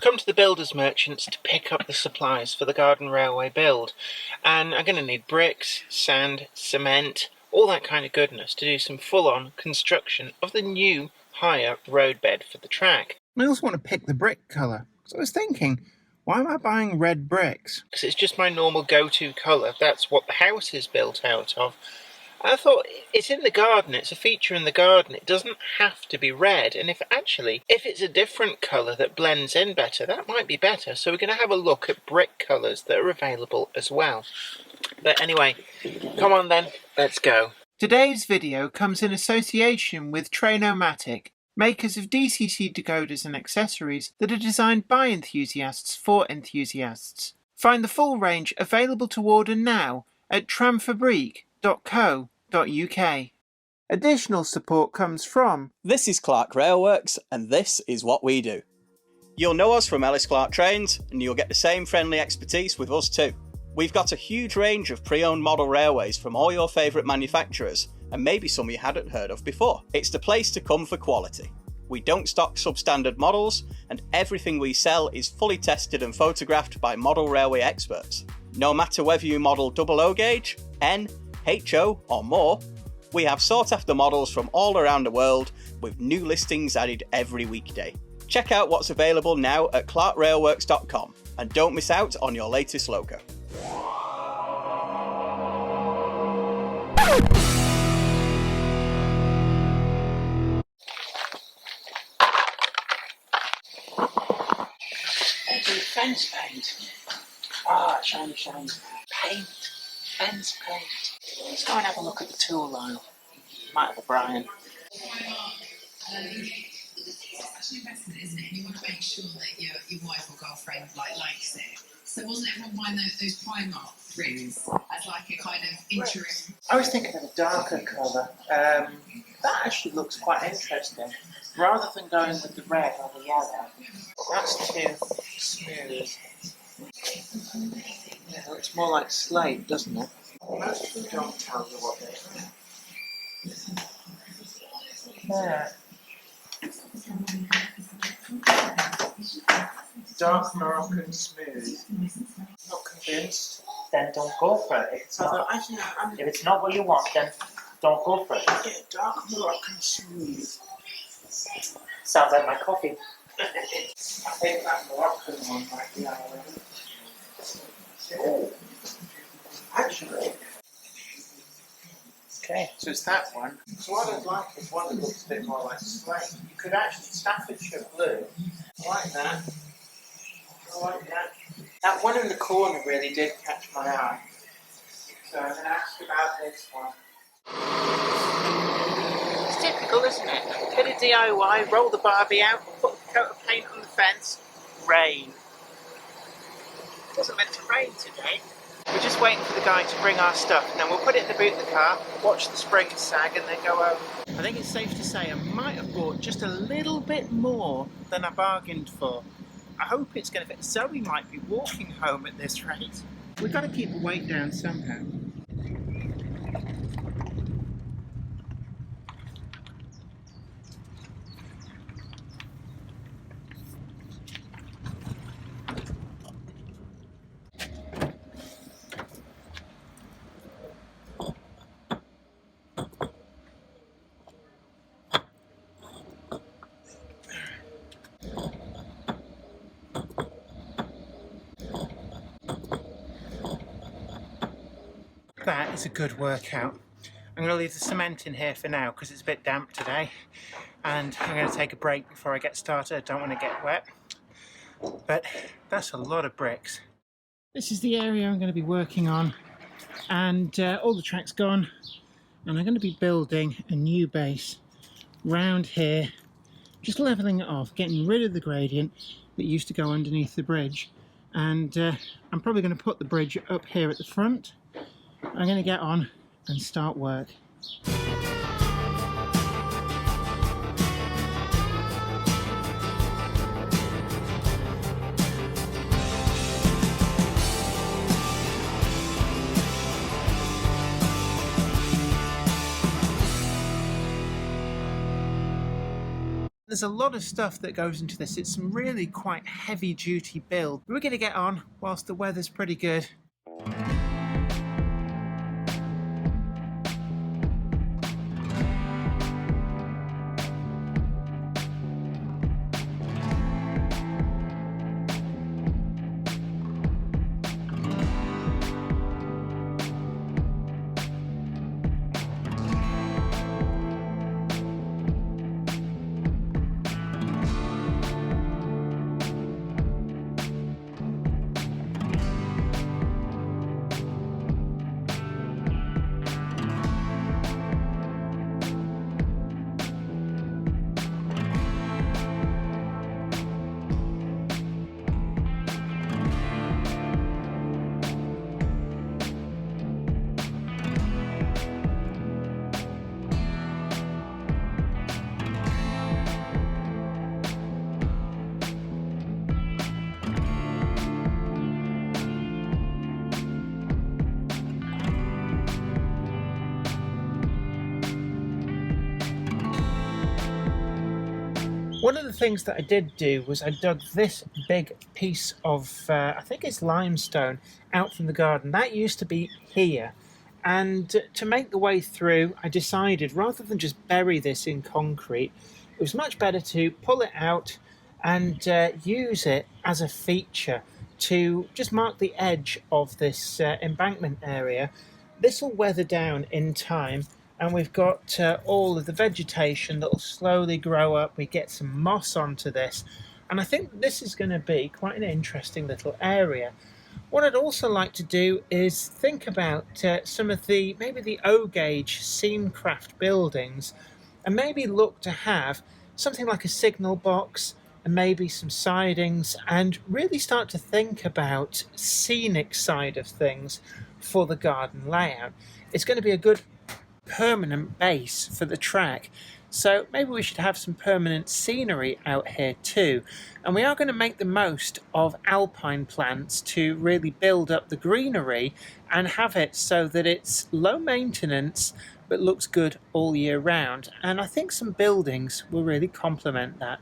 come to the builders merchants to pick up the supplies for the garden railway build, and I'm going to need bricks, sand, cement, all that kind of goodness to do some full-on construction of the new higher roadbed for the track. I also want to pick the brick colour, so I was thinking, why am I buying red bricks? Because it's just my normal go-to colour. That's what the house is built out of. I thought, it's in the garden, it's a feature in the garden, it doesn't have to be red, and if it's a different colour that blends in better, that might be better. So we're going to have a look at brick colours that are available as well. But anyway, come on then, let's go. Today's video comes in association with Trainomatic, makers of DCC decoders and accessories that are designed by enthusiasts for enthusiasts. Find the full range available to order now at tramfabrique.co.uk. Additional support comes from... This is Clark Railworks, and this is what we do. You'll know us from Ellis Clark Trains, and you'll get the same friendly expertise with us too. We've got a huge range of pre-owned model railways from all your favourite manufacturers, and maybe some you hadn't heard of before. It's the place to come for quality. We don't stock substandard models, and everything we sell is fully tested and photographed by model railway experts. No matter whether you model 00 gauge, N, HO or more, we have sought after models from all around the world with new listings added every weekday. Check out what's available now at clarkrailworks.com and don't miss out on your latest logo. Fence paint. Ah, shiny. Paint. Fence paint. Let's go and have a look at the tool aisle. Might have a Brian. Actually investment, isn't it? And you want to make sure that your wife or girlfriend likes it. So wasn't everyone buying those Primark rings as like a kind of interim? I was thinking of a darker colour. That actually looks quite interesting. Rather than going with the red or the yellow, that's too smooth. Yeah, it looks more like slate, doesn't it? Most of them don't tell you what they are. Yeah. Dark Moroccan smooth. Not convinced. Then don't go for it. If it's not what you want, then don't go for it. Yeah, dark Moroccan smooth. Sounds like my coffee. I think that Moroccan one might be our way. Oh, actually. Okay, so it's that one. So what I'd like is one that looks a bit more like slate. You could actually Staffordshire blue. I like that. I like that. That one in the corner really did catch my eye. So I'm going to ask about this one. It's typical, isn't it? Bit of DIY, roll the Barbie out, put a coat of paint on the fence, rain. It wasn't meant to rain today. We're just waiting for the guy to bring our stuff, and then we'll put it in the boot of the car, watch the springs sag, and then go home. I think it's safe to say I might have bought just a little bit more than I bargained for. I hope it's going to fit. Zoe might be walking home at this rate. We've got to keep the weight down somehow. That is a good workout. I'm going to leave the cement in here for now because it's a bit damp today, and I'm going to take a break before I get started. I don't want to get wet, but that's a lot of bricks. This is the area I'm going to be working on, and all the track's gone, and I'm going to be building a new base round here, just levelling it off, getting rid of the gradient that used to go underneath the bridge, and I'm probably going to put the bridge up here at the front. I'm going to get on and start work. There's a lot of stuff that goes into this. It's some really quite heavy duty build. We're going to get on whilst the weather's pretty good. One of the things that I did do was I dug this big piece of, I think it's limestone, out from the garden. That used to be here. And to make the way through, I decided rather than just bury this in concrete, it was much better to pull it out and use it as a feature to just mark the edge of this embankment area. This will weather down in time, and we've got all of the vegetation that will slowly grow up. We get some moss onto this, and I think this is going to be quite an interesting little area. What I'd also like to do is think about some of the maybe the O-gauge Seamcraft buildings, and maybe look to have something like a signal box and maybe some sidings, and really start to think about scenic side of things for the garden layout. It's going to be a good permanent base for the track, so maybe we should have some permanent scenery out here too. And we are going to make the most of alpine plants to really build up the greenery and have it so that it's low maintenance but looks good all year round, and I think some buildings will really complement that.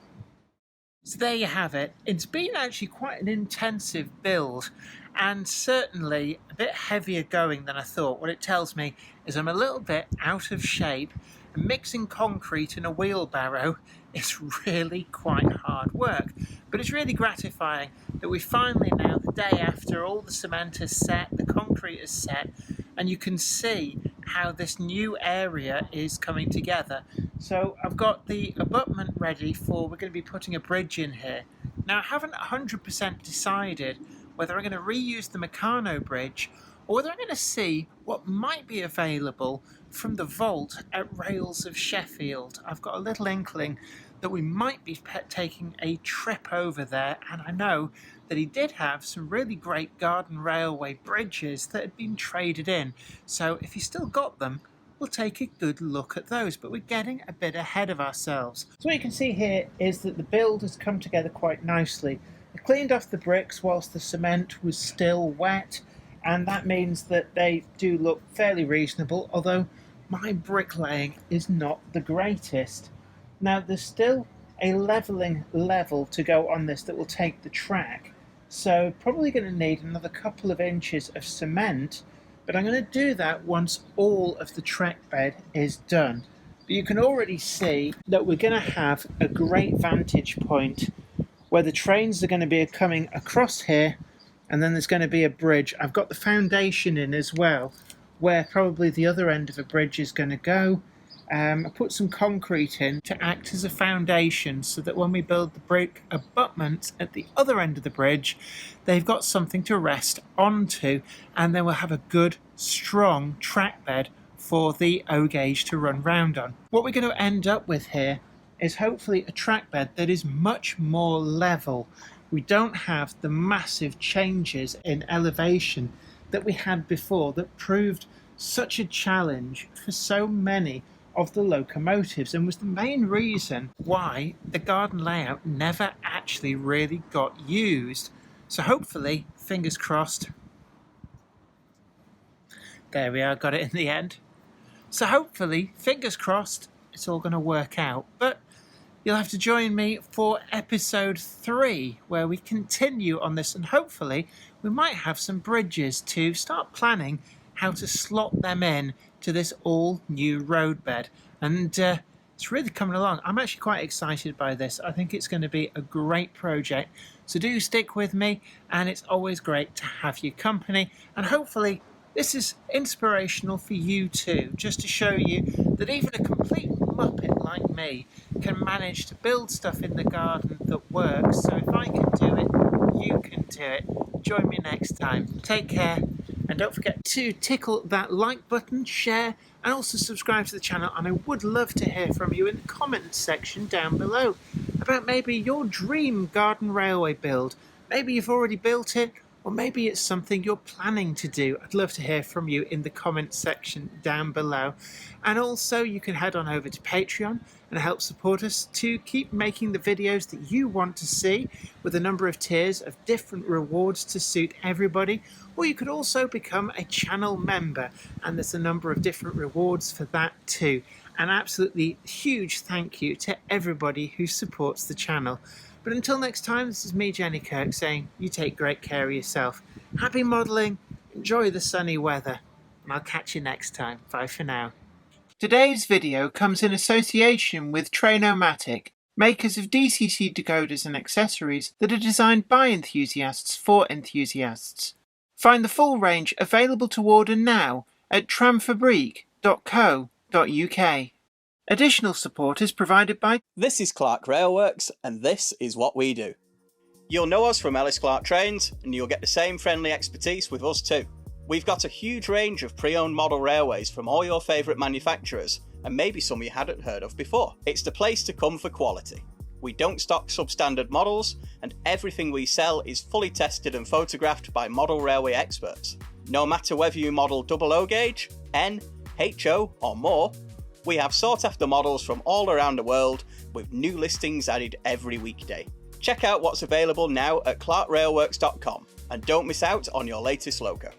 So there you have it. It's been actually quite an intensive build, and certainly a bit heavier going than I thought. What it tells me is I'm a little bit out of shape, and mixing concrete in a wheelbarrow is really quite hard work. But it's really gratifying that we finally now, the day after all the cement is set, the concrete is set, and you can see how this new area is coming together. So I've got the abutment ready for, we're going to be putting a bridge in here. Now I haven't 100% decided whether I'm going to reuse the Meccano bridge or whether I'm going to see what might be available from the vault at Rails of Sheffield. I've got a little inkling that we might be taking a trip over there, and I know that he did have some really great garden railway bridges that had been traded in. So if he's still got them, we'll take a good look at those, but we're getting a bit ahead of ourselves. So what you can see here is that the build has come together quite nicely. I cleaned off the bricks whilst the cement was still wet, and that means that they do look fairly reasonable, although my bricklaying is not the greatest. Now there's still a levelling level to go on this that will take the track, so probably going to need another couple of inches of cement, but I'm going to do that once all of the track bed is done. But you can already see that we're going to have a great vantage point where the trains are going to be coming across here, and then there's going to be a bridge. I've got the foundation in as well, where probably the other end of a bridge is going to go. I put some concrete in to act as a foundation so that when we build the brick abutment at the other end of the bridge, they've got something to rest onto, and then we'll have a good strong track bed for the O-gauge to run round on. What we're going to end up with here is hopefully a track bed that is much more level. We don't have the massive changes in elevation that we had before that proved such a challenge for so many of the locomotives, and was the main reason why the garden layout never actually really got used. So hopefully, fingers crossed, there we are, got it in the end. So hopefully, fingers crossed, it's all going to work out. But you'll have to join me for episode 3, where we continue on this, and hopefully we might have some bridges to start planning how to slot them in to this all new roadbed. And it's really coming along. I'm actually quite excited by this. I think it's going to be a great project. So do stick with me, and it's always great to have your company. And hopefully this is inspirational for you too, just to show you that even a complete muppet like me can manage to build stuff in the garden that works. So if I can do it, you can do it. Join me next time. Take care, and don't forget to tickle that like button, share, and also subscribe to the channel. And I would love to hear from you in the comments section down below about maybe your dream garden railway build. Maybe you've already built it, or maybe it's something you're planning to do. I'd love to hear from you in the comments section down below. And also you can head on over to Patreon and help support us to keep making the videos that you want to see, with a number of tiers of different rewards to suit everybody. Or you could also become a channel member, and there's a number of different rewards for that too. An absolutely huge thank you to everybody who supports the channel. But until next time, this is me, Jenny Kirk, saying you take great care of yourself. Happy modelling, enjoy the sunny weather, and I'll catch you next time. Bye for now. Today's video comes in association with Trainomatic, makers of DCT decoders and accessories that are designed by enthusiasts for enthusiasts. Find the full range available to order now at tramfabrique.co.uk. Additional support is provided by... This is Clark Railworks, and this is what we do. You'll know us from Ellis Clark Trains, and you'll get the same friendly expertise with us too. We've got a huge range of pre-owned model railways from all your favourite manufacturers, and maybe some you hadn't heard of before. It's the place to come for quality. We don't stock substandard models, and everything we sell is fully tested and photographed by model railway experts. No matter whether you model double O gauge, N, HO or more, we have sought after models from all around the world, with new listings added every weekday. Check out what's available now at clarkrailworks.com, and don't miss out on your latest logo.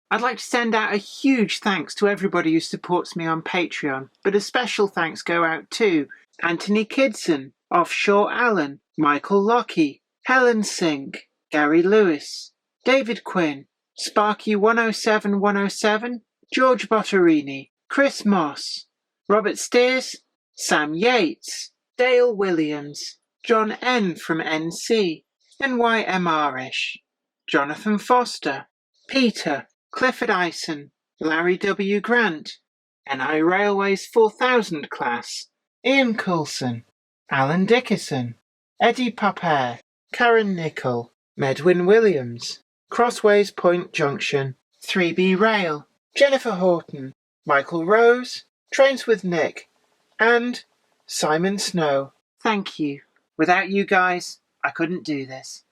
I'd like to send out a huge thanks to everybody who supports me on Patreon, but a special thanks go out to Anthony Kidson, Offshore Allen, Michael Lockie, Helen Sink, Gary Lewis, David Quinn, Sparky 107107, George Botterini, Chris Moss, Robert Steers, Sam Yates, Dale Williams, John N from NC, NYMRish, Jonathan Foster, Peter, Clifford Ison, Larry W. Grant, NI Railways 4000 class, Ian Coulson, Alan Dickerson, Eddie Popper, Karen Nichol, Medwin Williams, Crossways Point Junction, 3B Rail, Jennifer Horton, Michael Rose, Trains with Nick, and Simon Snow. Thank you. Without you guys, I couldn't do this.